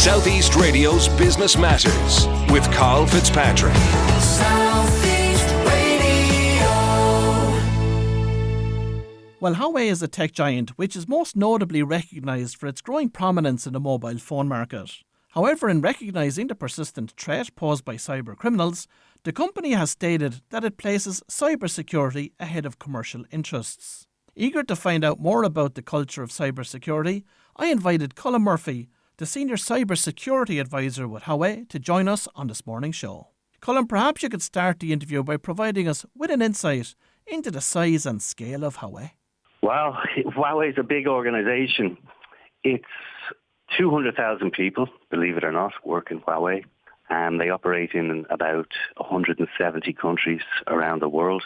Southeast Radio's Business Matters with Carl Fitzpatrick. Southeast Radio. Well, Huawei is a tech giant which is most notably recognised for its growing prominence in the mobile phone market. However, in recognising the persistent threat posed by cyber criminals, the company has stated that it places cybersecurity ahead of commercial interests. Eager to find out more about the culture of cybersecurity, I invited Colm Murphy, the Senior Cybersecurity Advisor with Huawei, to join us on this morning's show. Colm, perhaps you could start the interview by providing us with an insight into the size and scale of Huawei. Well, Huawei is a big organisation. It's 200,000 people, believe it or not, work in Huawei. And they operate in about 170 countries around the world.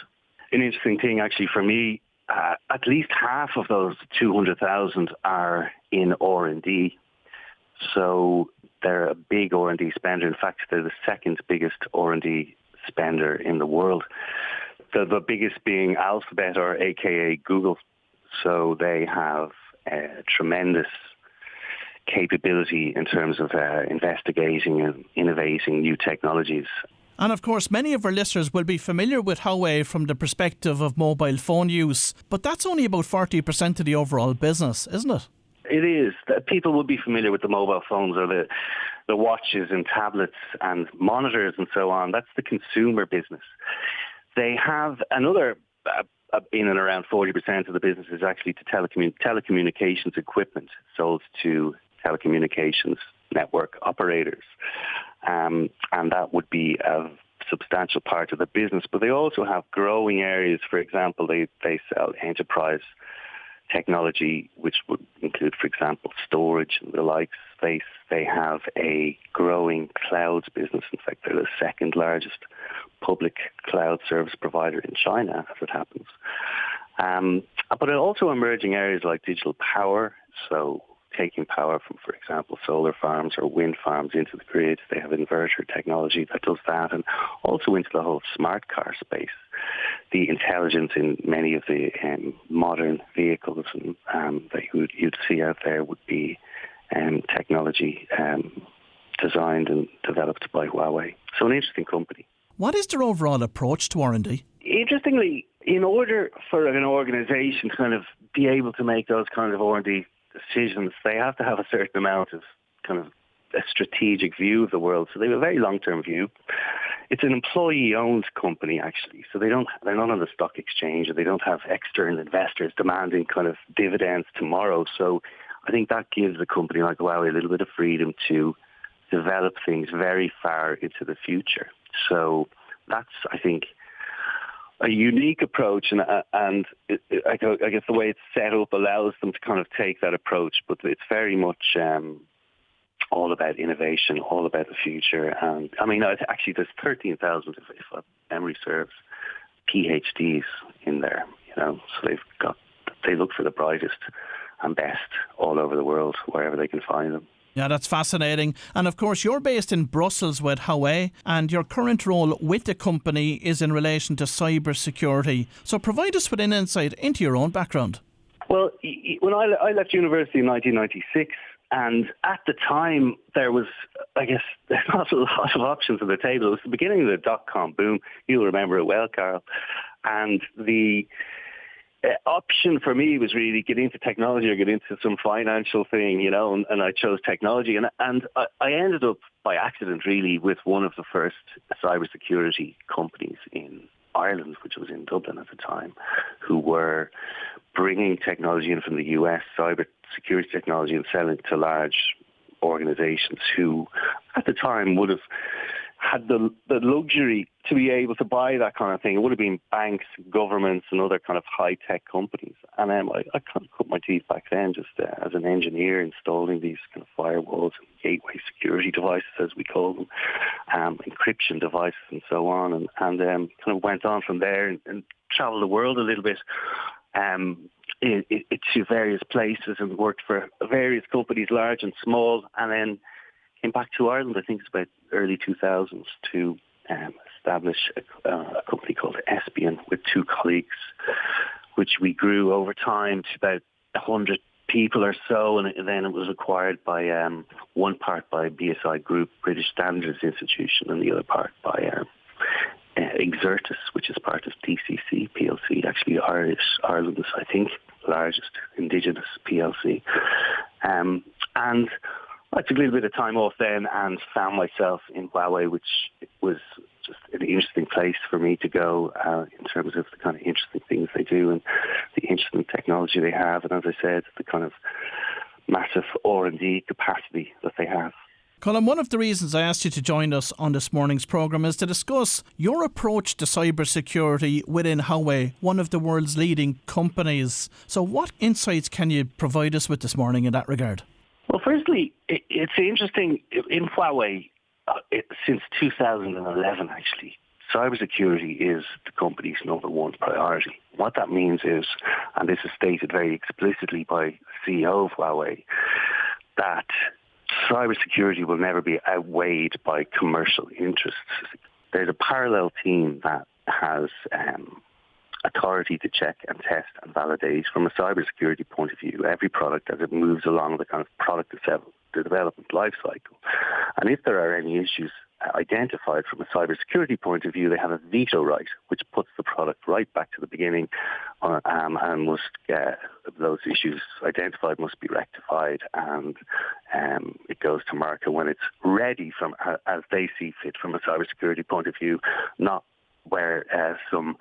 An interesting thing, actually, for me, at least half of those 200,000 are in R&D. So they're a big R&D spender. In fact, they're the second biggest R&D spender in the world. The biggest being Alphabet, or AKA Google. So they have tremendous capability in terms of investigating and innovating new technologies. And of course, many of our listeners will be familiar with Huawei from the perspective of mobile phone use, but that's only about 40% of the overall business, isn't it? It is. People will be familiar with the mobile phones or the watches and tablets and monitors and so on. That's the consumer business. They have another, in and around 40% of the business is actually to telecommunications equipment sold to telecommunications network operators. And that would be a substantial part of the business. But they also have growing areas. For example, they sell enterprise technology, which would include, for example, storage and the likes. They have a growing clouds business. In fact, they're the second largest public cloud service provider in China, as it happens. But also emerging areas like digital power, so taking power from, for example, solar farms or wind farms into the grid. They have inverter technology that does that, and also into the whole smart car space. The intelligence in many of the modern vehicles that you'd see out there would be technology designed and developed by Huawei. So an interesting company. What is their overall approach to R&D? Interestingly, in order for an organisation to kind of be able to make those kind of R&D decisions, they have to have a certain amount of kind of a strategic view of the world. So they have a very long-term view. It's an employee-owned company, actually. So they're not on the stock exchange, or they don't have external investors demanding kind of dividends tomorrow. So I think that gives a company like Huawei a little bit of freedom to develop things very far into the future. So that's, I think, a unique approach, and I guess the way it's set up allows them to kind of take that approach, but it's very much all about innovation, all about the future. And I mean, actually, there's 13,000, if memory serves, PhDs in there. So they look for the brightest and best all over the world, wherever they can find them. Yeah, that's fascinating. And of course, you're based in Brussels with Huawei, and your current role with the company is in relation to cyber security. So provide us with an insight into your own background. Well, when I left university in 1996, and at the time there was, I guess, not a lot of options on the table. It was the beginning of the dot-com boom. You'll remember it well, Carl. And the option for me was really get into technology or get into some financial thing, and I chose technology. And I ended up by accident really with one of the first cybersecurity companies in Ireland, which was in Dublin at the time, who were bringing technology in from the US, cybersecurity technology, and selling it to large organizations who at the time would have had the luxury to be able to buy that kind of thing. It would have been banks, governments, and other kind of high-tech companies. And I kind of cut my teeth back then just as an engineer installing these kind of firewalls and gateway security devices, as we call them, encryption devices and so on, and kind of went on from there and traveled the world a little bit to various places and worked for various companies, large and small, and then came back to Ireland, I think it's about early 2000s, to establish a company called Espion with two colleagues, which we grew over time to about 100 people or so, and then it was acquired by one part by BSI Group, British Standards Institution, and the other part by Exertis, which is part of DCC PLC, actually Ireland's, I think, largest indigenous PLC. And I took a little bit of time off then and found myself in Huawei, which was just an interesting place for me to go in terms of the kind of interesting things they do and the interesting technology they have. And as I said, the kind of massive R&D capacity that they have. Colm, one of the reasons I asked you to join us on this morning's programme is to discuss your approach to cybersecurity within Huawei, one of the world's leading companies. So what insights can you provide us with this morning in that regard? Well, firstly, it's interesting. In Huawei, since 2011, actually, cybersecurity is the company's number one priority. What that means is, and this is stated very explicitly by the CEO of Huawei, that cybersecurity will never be outweighed by commercial interests. There's a parallel team that has authority to check and test and validate from a cybersecurity point of view every product as it moves along the kind of product the development life cycle. And if there are any issues identified from a cybersecurity point of view, they have a veto right, which puts the product right back to the beginning, and those issues identified must be rectified, and it goes to market when it's ready from as they see fit from a cybersecurity point of view, not where some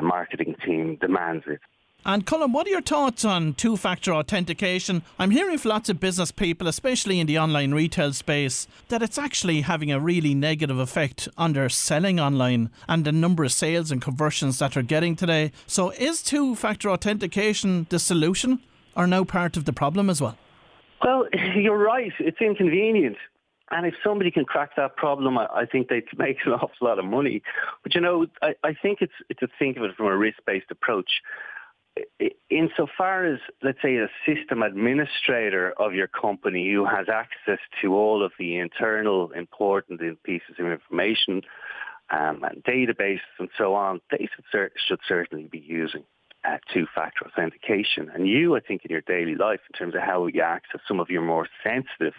marketing team demands it. And Colm, what are your thoughts on two-factor authentication? I'm hearing from lots of business people, especially in the online retail space, that it's actually having a really negative effect on their selling online and the number of sales and conversions that they're getting today. So is two-factor authentication the solution or now part of the problem as well? Well, you're right. It's inconvenient. And if somebody can crack that problem, I think they can make an awful lot of money. But, I think it's to think of it from a risk-based approach. Insofar as, let's say, a system administrator of your company who has access to all of the internal important pieces of information and databases and so on, they should certainly be using two-factor authentication. And you, I think, in your daily life, in terms of how you access some of your more sensitive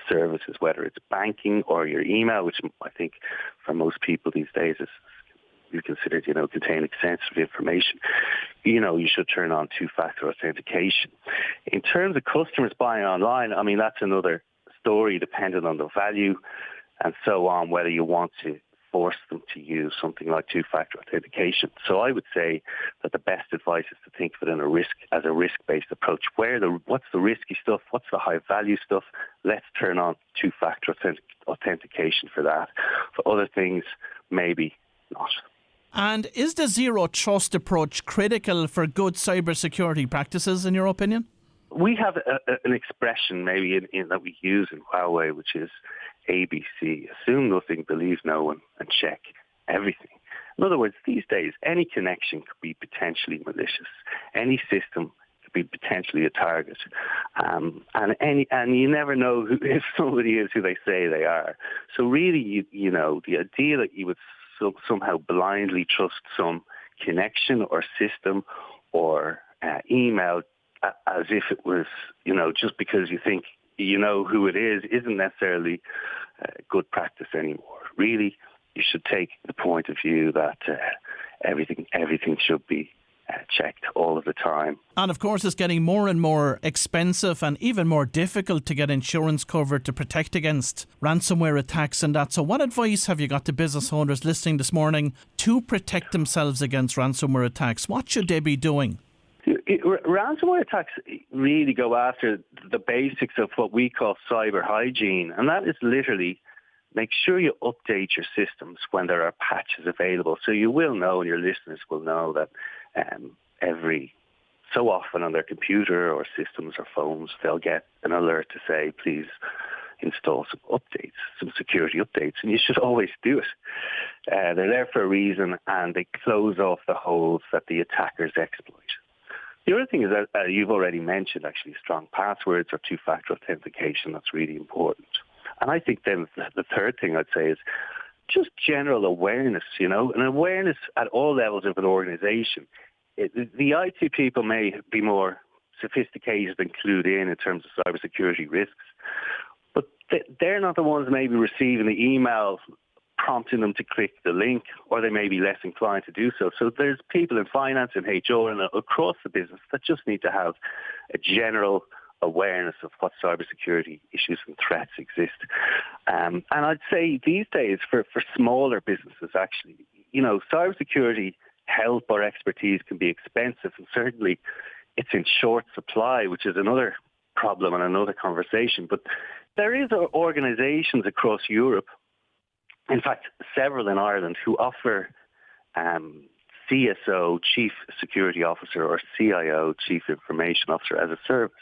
services, whether it's banking or your email, which I think for most people these days is considered, containing sensitive information, you should turn on two-factor authentication. In terms of customers buying online, I mean, that's another story depending on the value and so on, whether you want to force them to use something like two-factor authentication. So I would say that the best advice is to think of it as a risk-based approach. What's the risky stuff? What's the high-value stuff? Let's turn on two-factor authentication for that. For other things, maybe not. And is the zero trust approach critical for good cybersecurity practices, in your opinion? We have an expression maybe that we use in Huawei, which is ABC, assume nothing, believe no one, and check everything. In other words, these days, any connection could be potentially malicious. Any system could be potentially a target. And you never know if somebody is who they say they are. So really, the idea that you would somehow blindly trust some connection or system or email as if it was, just because you think you know who it is, isn't necessarily good practice anymore. Really, you should take the point of view that everything should be checked all of the time. And of course, it's getting more and more expensive and even more difficult to get insurance cover to protect against ransomware attacks and that. So what advice have you got to business owners listening this morning to protect themselves against ransomware attacks? What should they be doing? Ransomware attacks really go after the basics of what we call cyber hygiene, and that is literally make sure you update your systems when there are patches available. So you will know, and your listeners will know, that every so often on their computer or systems or phones, they'll get an alert to say, please install some updates, some security updates, and you should always do it. They're there for a reason, and they close off the holes that the attackers exploit. The other thing is that you've already mentioned, actually, strong passwords or two-factor authentication. That's really important. And I think then the third thing I'd say is just general awareness, an awareness at all levels of an organization. The IT people may be more sophisticated and clued in terms of cybersecurity risks. But they're not the ones maybe receiving the email prompting them to click the link, or they may be less inclined to do so. So there's people in finance and HR and across the business that just need to have a general awareness of what cybersecurity issues and threats exist. And I'd say these days for smaller businesses, actually, cybersecurity help or expertise can be expensive, and certainly it's in short supply, which is another problem and another conversation. But there is organizations across Europe, in fact, several in Ireland, who offer CSO, Chief Security Officer, or CIO, Chief Information Officer, as a service.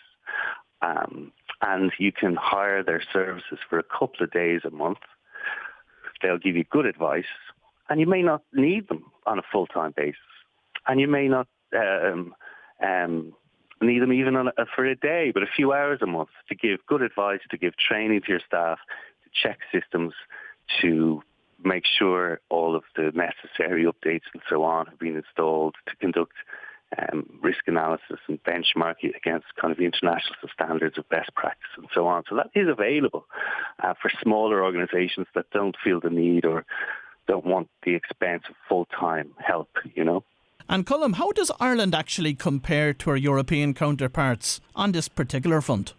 And you can hire their services for a couple of days a month. They'll give you good advice, and you may not need them on a full-time basis. And you may not need them even for a day, but a few hours a month to give good advice, to give training to your staff, to check systems, to make sure all of the necessary updates and so on have been installed, to conduct risk analysis and benchmarking against kind of the international standards of best practice and so on. So that is available for smaller organizations that don't feel the need or don't want the expense of full-time help, And Colm, how does Ireland actually compare to our European counterparts on this particular front?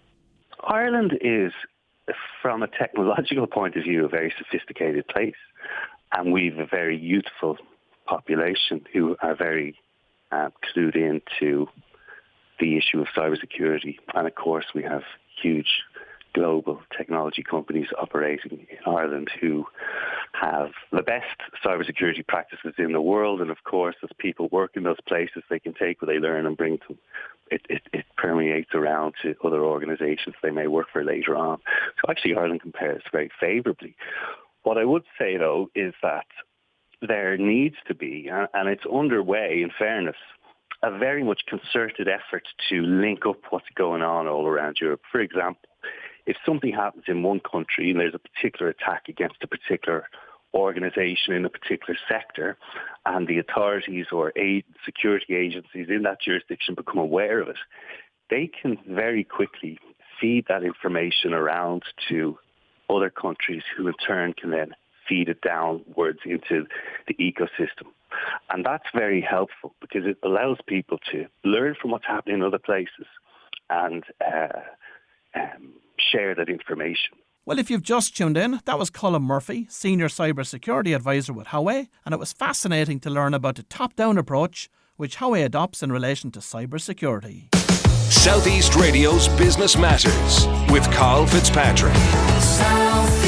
Ireland is, from a technological point of view, a very sophisticated place. And we've a very youthful population who are very clued into the issue of cybersecurity. And of course, we have huge global technology companies operating in Ireland who have the best cybersecurity practices in the world. And of course, as people work in those places, they can take what they learn and bring to it permeates around to other organizations they may work for later on. So actually, Ireland compares very favorably. What I would say, though, is that there needs to be, and it's underway, in fairness, a very much concerted effort to link up what's going on all around Europe. For example, if something happens in one country and there's a particular attack against a particular organization in a particular sector, and the authorities or security agencies in that jurisdiction become aware of it, they can very quickly feed that information around to other countries who in turn can then feed it downwards into the ecosystem. And that's very helpful because it allows people to learn from what's happening in other places and share that information. Well, if you've just tuned in, that was Colm Murphy, Senior Cybersecurity Advisor with Huawei, and it was fascinating to learn about the top-down approach which Huawei adopts in relation to cybersecurity. Southeast Radio's Business Matters with Carl Fitzpatrick. South